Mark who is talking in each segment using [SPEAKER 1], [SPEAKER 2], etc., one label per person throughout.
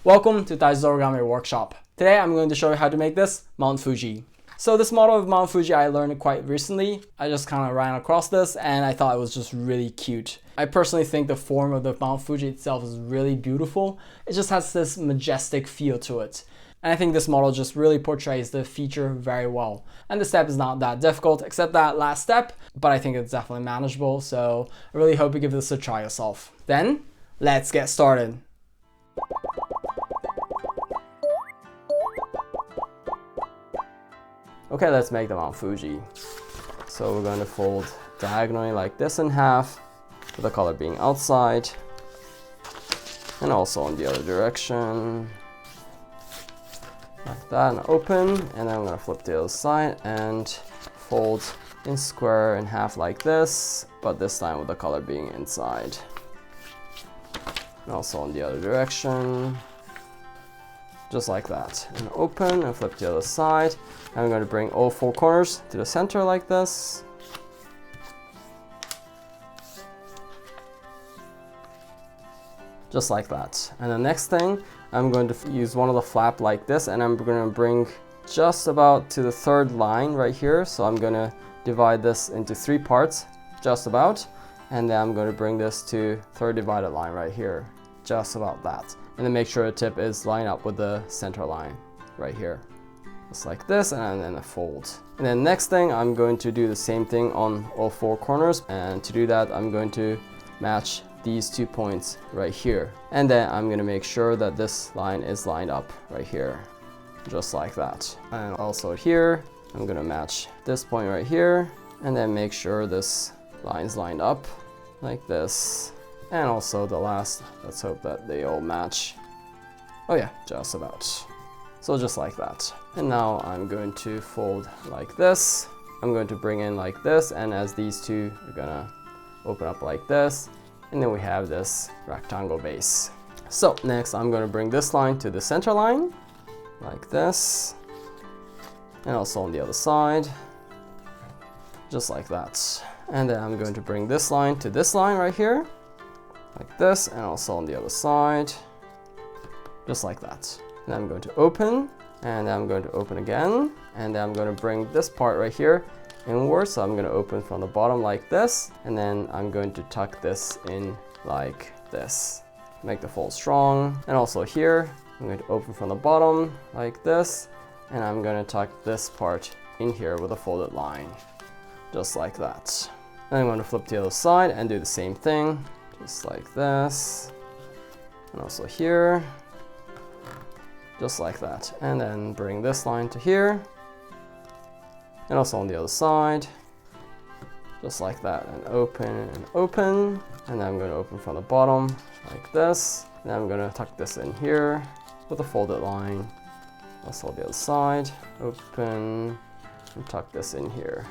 [SPEAKER 1] Welcome to Taiji's Origami Workshop. Today I'm going to show you how to make this Mount Fuji. So this model of Mount Fuji I learned quite recently. I just kind of ran across this and I thought it was just really cute. I personally think the form of the Mount Fuji itself is really beautiful. It just has this majestic feel to it. And I think this model just really portrays the feature very well. And the step is not that difficult except that last step, but I think it's definitely manageable. So I really hope you give this a try yourself. Then let's get started. Okay, let's make the Mount Fuji. So we're going to fold diagonally like this in half, with the color being outside, and also in the other direction, like that, and open. And then I'm going to flip the other side and fold in square in half like this, but this time with the color being inside. And also in the other direction, just like that, and open and flip the other side. I'm going to bring all four corners to the center like this. Just like that. And the next thing, I'm going to use one of the flap like this, and I'm going to bring just about to the third line right here. So I'm going to divide this into three parts, just about. And then I'm going to bring this to third divided line right here, just about that. And then make sure the tip is lined up with the center line right here. Just like this, and then a fold. And then next thing, I'm going to do the same thing on all four corners. And to do that, I'm going to match these 2 points right here. And then I'm going to make sure that this line is lined up right here, just like that. And also here, I'm going to match this point right here, and then make sure this line's lined up like this. And also the last, let's hope that they all match. Oh yeah, just about. So just like that. And now I'm going to fold like this. I'm going to bring in like this, and as these two are gonna open up like this, and then we have this rectangle base. So next I'm going to bring this line to the center line, like this, and also on the other side, just like that. And then I'm going to bring this line to this line right here, like this, and also on the other side, just like that. And I'm going to open, and then I'm going to open again, and then I'm going to bring this part right here inward. So I'm going to open from the bottom like this, and then I'm going to tuck this in like this, make the fold strong. And also here, I'm going to open from the bottom like this, and I'm going to tuck this part in here with a folded line, just like that. Then I'm going to flip the other side and do the same thing, just like this, and also here, just like that. And then bring this line to here, and also on the other side, just like that, and open and open. And then I'm going to open from the bottom like this, and I'm going to tuck this in here with a folded line. Also the other side, open, and tuck this in here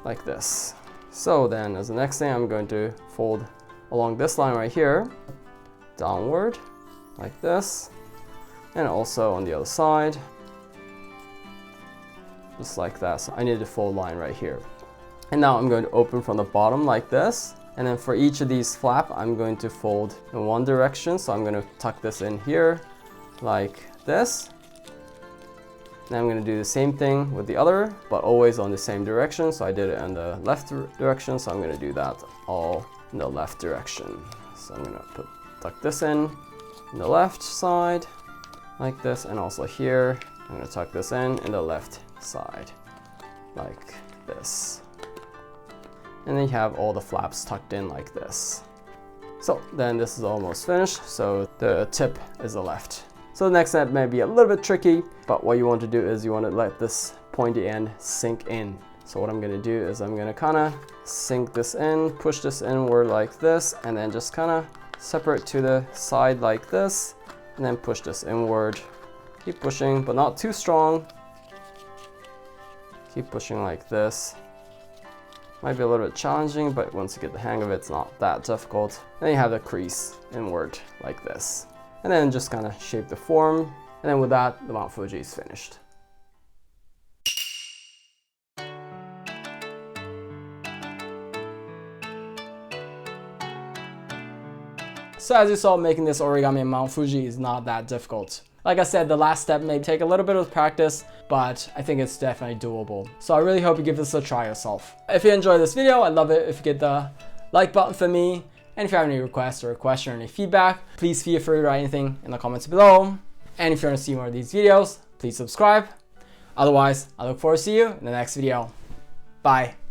[SPEAKER 1] like this. So then as the next thing, I'm going to fold along this line right here, downward like this, and also on the other side, just like that. So I need a full line right here. And now I'm going to open from the bottom like this, and then for each of these flap, I'm going to fold in one direction. So I'm going to tuck this in here like this. Then I'm going to do the same thing with the other, but always on the same direction. So I did it in the left direction, so I'm going to do that all in the left direction. So I'm going to tuck this in the left side like this, and also here I'm going to tuck this in the left side like this. And then you have all the flaps tucked in like this. So then this is almost finished, so the tip is the left. So the next step may be a little bit tricky, but what you want to do is you want to let this pointy end sink in. So what I'm going to do is I'm going to kind of sink this in, push this inward like this, and then just kind of separate to the side like this, and then push this inward. Keep pushing, but not too strong. Keep pushing like this. Might be a little bit challenging, but once you get the hang of it, it's not that difficult. Then you have the crease inward like this. And then just kind of shape the form. And then with that, the Mount Fuji is finished. So as you saw, making this origami in Mount Fuji is not that difficult. Like I said, the last step may take a little bit of practice, but I think it's definitely doable. So I really hope you give this a try yourself. If you enjoyed this video, I'd love it if you get the like button for me. And if you have any requests or a question or any feedback, please feel free to write anything in the comments below. And if you want to see more of these videos, please subscribe. Otherwise, I look forward to see you in the next video. Bye.